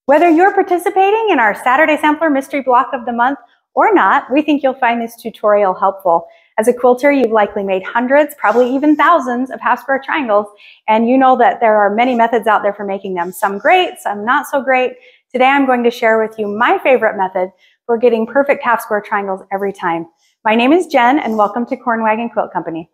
Whether you're participating in our Saturday Sampler Mystery Block of the Month or not, we think you'll find this tutorial helpful. As a quilter, you've likely made hundreds, probably even thousands of half square triangles, and you know that there are many methods out there for making them. Some great, some not so great. Today I'm going to share with you my favorite method for getting perfect half square triangles every time. My name is Jen, and welcome to Wagon Quilt Company.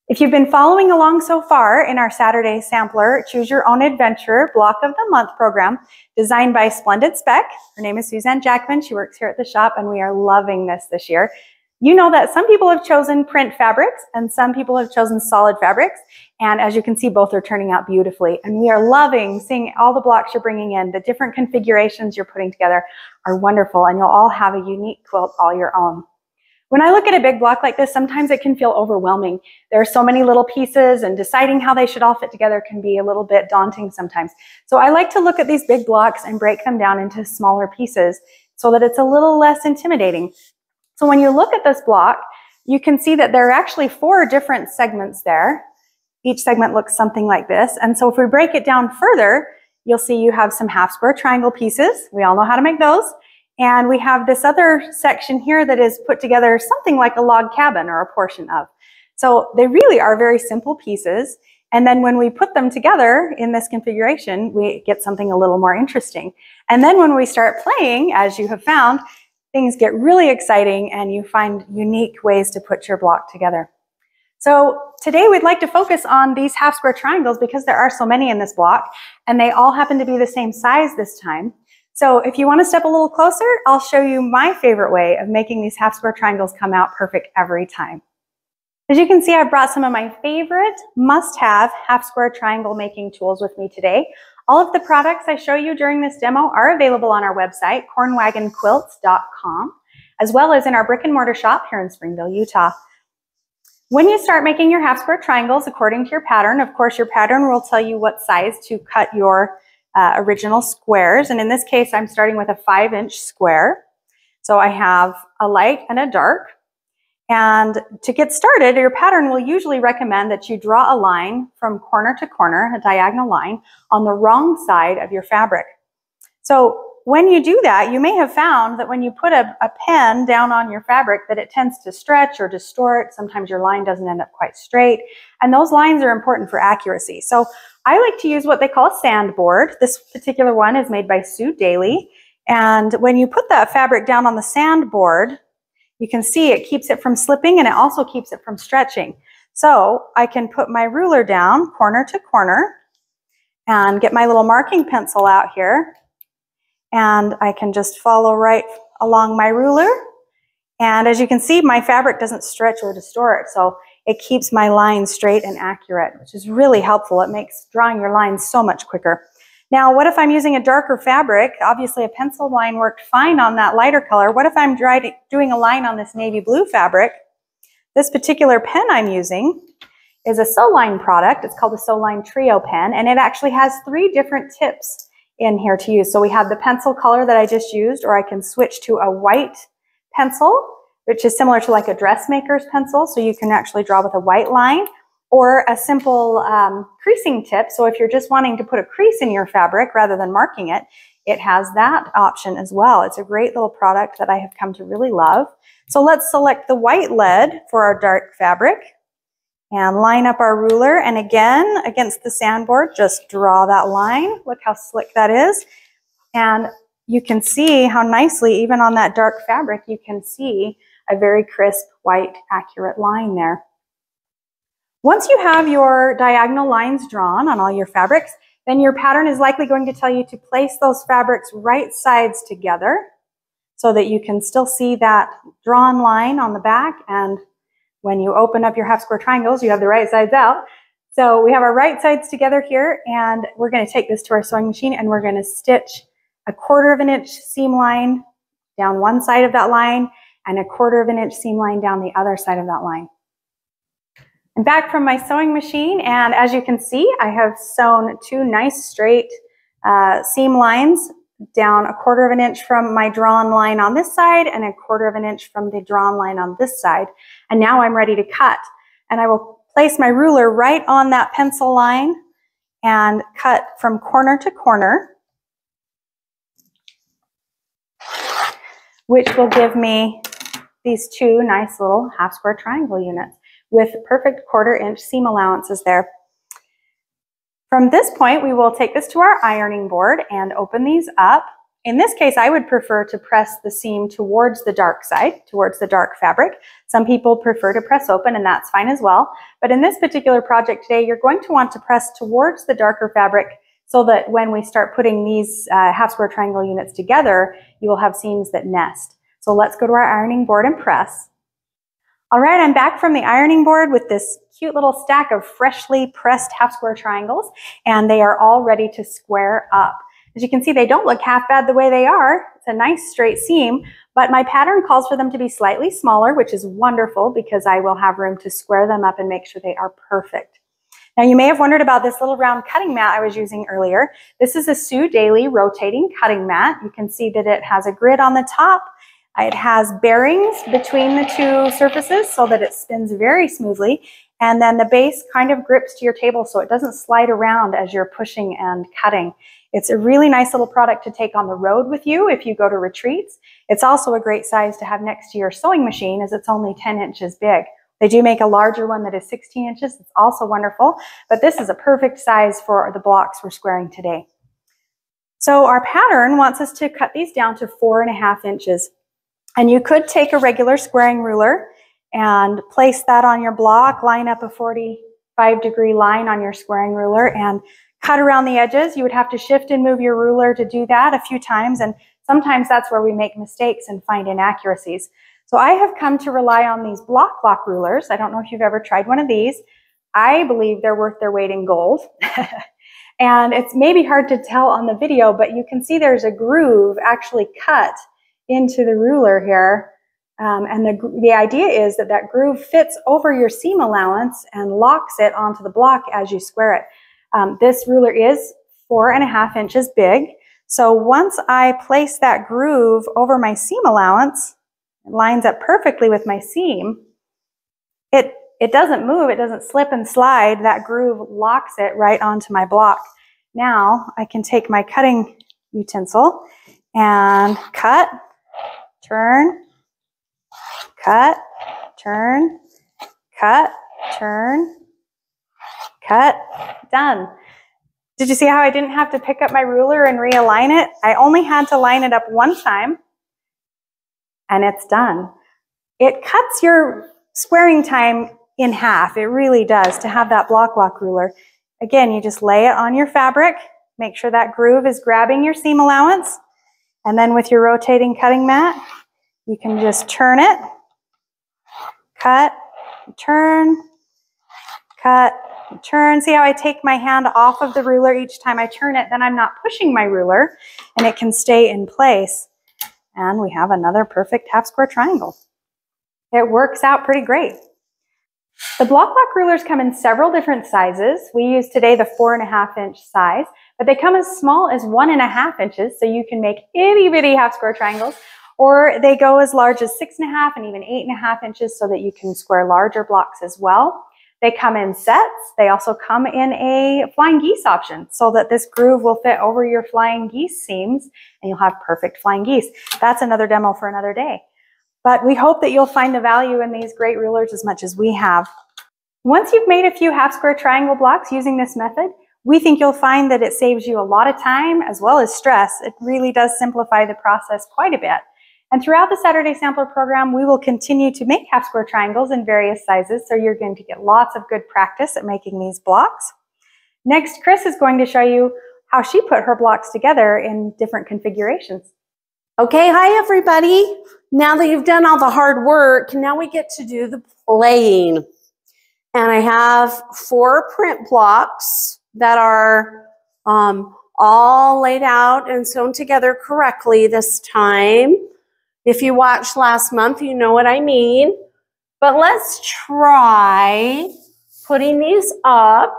If you've been following along so far in our Saturday Sampler Choose Your Own Adventure Block of the Month program, designed by Splendid Speck. Her name is Suzanne Jackman. She works here at the shop, and we are loving this year. You know that some people have chosen print fabrics and some people have chosen solid fabrics. And as you can see, both are turning out beautifully. And we are loving seeing all the blocks you're bringing in. The different configurations you're putting together are wonderful, and you'll all have a unique quilt all your own. When I look at a big block like this, sometimes it can feel overwhelming. There are so many little pieces, and deciding how they should all fit together can be a little bit daunting sometimes. So I like to look at these big blocks and break them down into smaller pieces so that it's a little less intimidating. So when you look at this block, you can see that there are actually 4 different segments there. Each segment looks something like this. And so if we break it down further, you'll see you have some half square triangle pieces. We all know how to make those. And we have this other section here that is put together something like a log cabin, or a portion of. So they really are very simple pieces. And then when we put them together in this configuration, we get something a little more interesting. And then when we start playing, as you have found, things get really exciting and you find unique ways to put your block together. So today we'd like to focus on these half square triangles because there are so many in this block, and they all happen to be the same size this time. So if you want to step a little closer, I'll show you my favorite way of making these half square triangles come out perfect every time. As you can see, I've brought some of my favorite must-have half square triangle making tools with me today. All of the products I show you during this demo are available on our website, cornwagonquilts.com, as well as in our brick and mortar shop here in Springville, Utah. When you start making your half square triangles according to your pattern, of course your pattern will tell you what size to cut your original squares. And in this case, I'm starting with a 5-inch square. So I have a light and a dark. And to get started, your pattern will usually recommend that you draw a line from corner to corner, a diagonal line, on the wrong side of your fabric. So when you do that, you may have found that when you put a pen down on your fabric that it tends to stretch or distort. Sometimes your line doesn't end up quite straight. And those lines are important for accuracy. So I like to use what they call a sandboard. This particular one is made by Daley. And when you put that fabric down on the sandboard, you can see it keeps it from slipping, and it also keeps it from stretching. So I can put my ruler down corner to corner and get my little marking pencil out here. And I can just follow right along my ruler. And as you can see, my fabric doesn't stretch or distort. So it keeps my lines straight and accurate, which is really helpful. It makes drawing your lines so much quicker. Now, what if I'm using a darker fabric? Obviously, a pencil line worked fine on that lighter color. What if I'm doing a line on this navy blue fabric? This particular pen I'm using is a Sewline product. It's called the Sewline Trio pen, and it actually has 3 different tips in here to use. So we have the pencil color that I just used, or I can switch to a white pencil, which is similar to like a dressmaker's pencil. So you can actually draw with a white line, or a simple creasing tip. So if you're just wanting to put a crease in your fabric rather than marking it, it has that option as well. It's a great little product that I have come to really love. So let's select the white lead for our dark fabric and line up our ruler. And again, against the sandboard, just draw that line. Look how slick that is. And you can see how nicely, even on that dark fabric, you can see a very crisp, white, accurate line there. Once you have your diagonal lines drawn on all your fabrics, then your pattern is likely going to tell you to place those fabrics right sides together so that you can still see that drawn line on the back. And when you open up your half square triangles, you have the right sides out. So we have our right sides together here, and we're going to take this to our sewing machine and we're going to stitch a 1/4 of an inch seam line down one side of that line and a 1/4 of an inch seam line down the other side of that line. I'm back from my sewing machine, and as you can see, I have sewn 2 nice straight seam lines down a 1/4 of an inch from my drawn line on this side and a 1/4 of an inch from the drawn line on this side. And now I'm ready to cut. And I will place my ruler right on that pencil line and cut from corner to corner. which will give me these two nice little half square triangle units with perfect 1/4 inch seam allowances there. From this point, we will take this to our ironing board and open these up. In this case, I would prefer to press the seam towards the dark side, towards the dark fabric. Some people prefer to press open, and that's fine as well. But in this particular project today, you're going to want to press towards the darker fabric so that when we start putting these half square triangle units together, you will have seams that nest. So let's go to our ironing board and press. All right, I'm back from the ironing board with this cute little stack of freshly pressed half square triangles, and they are all ready to square up. As you can see, they don't look half bad the way they are. It's a nice straight seam, but my pattern calls for them to be slightly smaller, which is wonderful because I will have room to square them up and make sure they are perfect. Now, you may have wondered about this little round cutting mat I was using earlier. This is a Daley rotating cutting mat. You can see that it has a grid on the top. It has bearings between the two surfaces so that it spins very smoothly. And then the base kind of grips to your table so it doesn't slide around as you're pushing and cutting. It's a really nice little product to take on the road with you if you go to retreats. It's also a great size to have next to your sewing machine as it's only 10 inches big. They do make a larger one that is 16 inches. It's also wonderful, but this is a perfect size for the blocks we're squaring today. So our pattern wants us to cut these down to 4.5 inches. And you could take a regular squaring ruler and place that on your block, line up a 45-degree line on your squaring ruler and cut around the edges. You would have to shift and move your ruler to do that a few times, and sometimes that's where we make mistakes and find inaccuracies. So I have come to rely on these Bloc-Loc rulers. I don't know if you've ever tried one of these. I believe they're worth their weight in gold. And it's maybe hard to tell on the video, but you can see there's a groove actually cut into the ruler here. And the idea is that that groove fits over your seam allowance and locks it onto the block as you square it. This ruler is 4.5 inches big. So once I place that groove over my seam allowance, it lines up perfectly with my seam. It doesn't move, it doesn't slip and slide. That groove locks it right onto my block. Now I can take my cutting utensil and cut, turn, cut, turn, cut, turn, cut, done. Did you see how I didn't have to pick up my ruler and realign it? I only had to line it up one time and it's done. It cuts your squaring time in half. It really does to have that Bloc-Loc ruler. Again, you just lay it on your fabric, make sure that groove is grabbing your seam allowance, and then with your rotating cutting mat, you can just turn it, cut, turn, cut, turn. See how I take my hand off of the ruler each time I turn it? Then I'm not pushing my ruler and it can stay in place. And we have another perfect half square triangle. It works out pretty great. The Bloc-Loc rulers come in several different sizes. We use today the 4.5 inch size, but they come as small as 1.5 inches, so you can make itty bitty half square triangles, or they go as large as 6.5 and even 8.5 inches so that you can square larger blocks as well. They come in sets. They also come in a flying geese option so that this groove will fit over your flying geese seams and you'll have perfect flying geese. That's another demo for another day. But we hope that you'll find the value in these great rulers as much as we have. Once you've made a few half square triangle blocks using this method, we think you'll find that it saves you a lot of time as well as stress. It really does simplify the process quite a bit. And throughout the Saturday Sampler program, we will continue to make half square triangles in various sizes, so you're going to get lots of good practice at making these blocks. Next, Chris is going to show you how she put her blocks together in different configurations. Okay, hi everybody. Now that you've done all the hard work, now we get to do the playing. And I have 4 print blocks that are all laid out and sewn together correctly this time. If you watched last month, you know what I mean. But let's try putting these up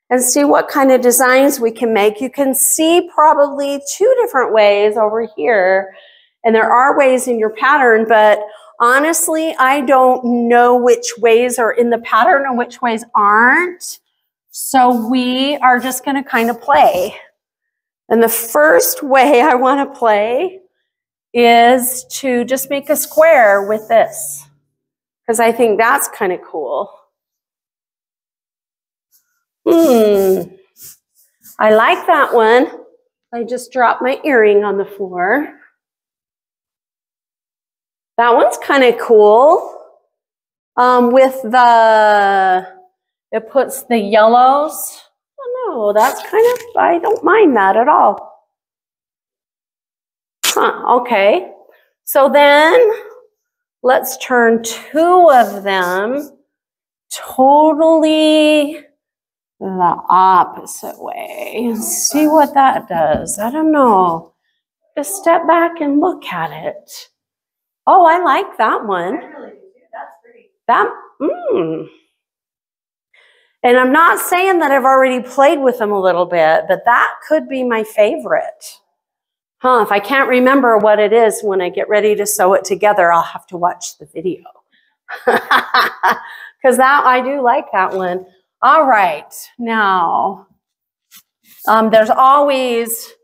and see what kind of designs we can make. You can see probably 2 different ways over here. And there are ways in your pattern, but honestly, I don't know which ways are in the pattern and which ways aren't. So we are just going to kind of play. And the first way I want to play is to just make a square with this, because I think that's kind of cool. I like that one. I just dropped my earring on the floor. That one's kind of cool. With it puts the yellows. Oh no, that's kind of, I don't mind that at all. Okay. So then let's turn two of them totally the opposite way. See what that does. I don't know. Just step back and look at it. Oh, I like that one. I really do. That's pretty. That, And I'm not saying that I've already played with them a little bit, but that could be my favorite. If I can't remember what it is when I get ready to sew it together, I'll have to watch the video. Because that, I do like that one. All right, now, there's always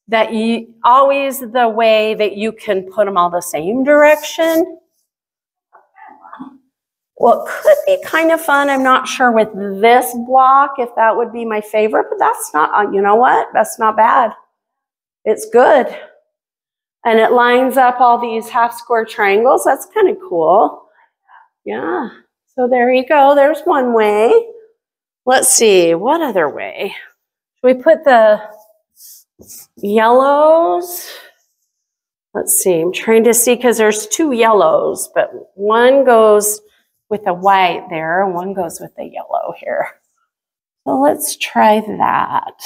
the way that you can put them all the same direction. Well, it could be kind of fun. I'm not sure with this block if that would be my favorite, but that's not, you know what? That's not bad. It's good. And it lines up all these half square triangles. That's kind of cool. Yeah. So there you go. There's one way. Let's see. What other way? Should we put the yellows? Let's see. I'm trying to see because there's two yellows, but one goes with the white there and one goes with the yellow here. So let's try that.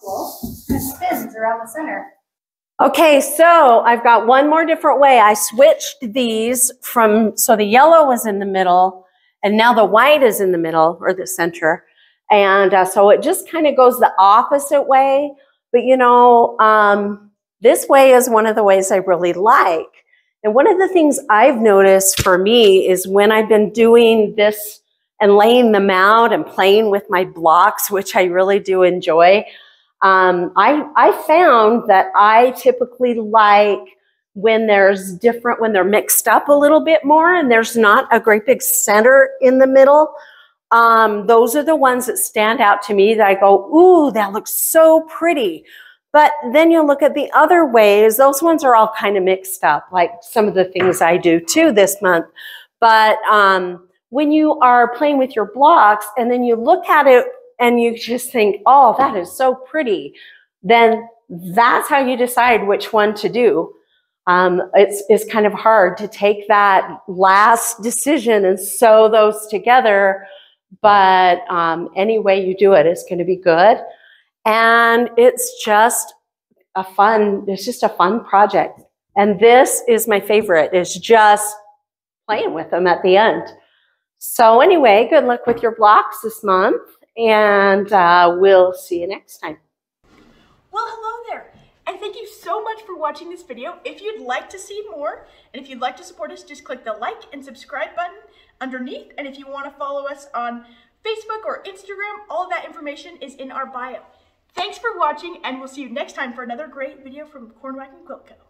Cool. It spins around the center. Okay, so I've got one more different way. I switched these from, so the yellow was in the middle and now the white is in the middle or the center. And so it just kind of goes the opposite way. But you know, this way is one of the ways I really like. And one of the things I've noticed for me is when I've been doing this and laying them out and playing with my blocks, which I really do enjoy, I found that I typically like when when they're mixed up a little bit more and there's not a great big center in the middle. Those are the ones that stand out to me that I go, ooh, that looks so pretty. But then you look at the other ways, those ones are all kind of mixed up, like some of the things I do too this month. But when you are playing with your blocks and then you look at it and you just think, oh, that is so pretty, then that's how you decide which one to do. It's kind of hard to take that last decision and sew those together, but any way you do it is going to be good. And it's just a fun project. And this is my favorite, is just playing with them at the end. So anyway, good luck with your blocks this month, and we'll see you next time. Well, hello there, and thank you so much for watching this video. If you'd like to see more, and if you'd like to support us, just click the like and subscribe button underneath. And if you want to follow us on Facebook or Instagram, all of that information is in our bio. Thanks for watching, and we'll see you next time for another great video from Wagon Quilt Co.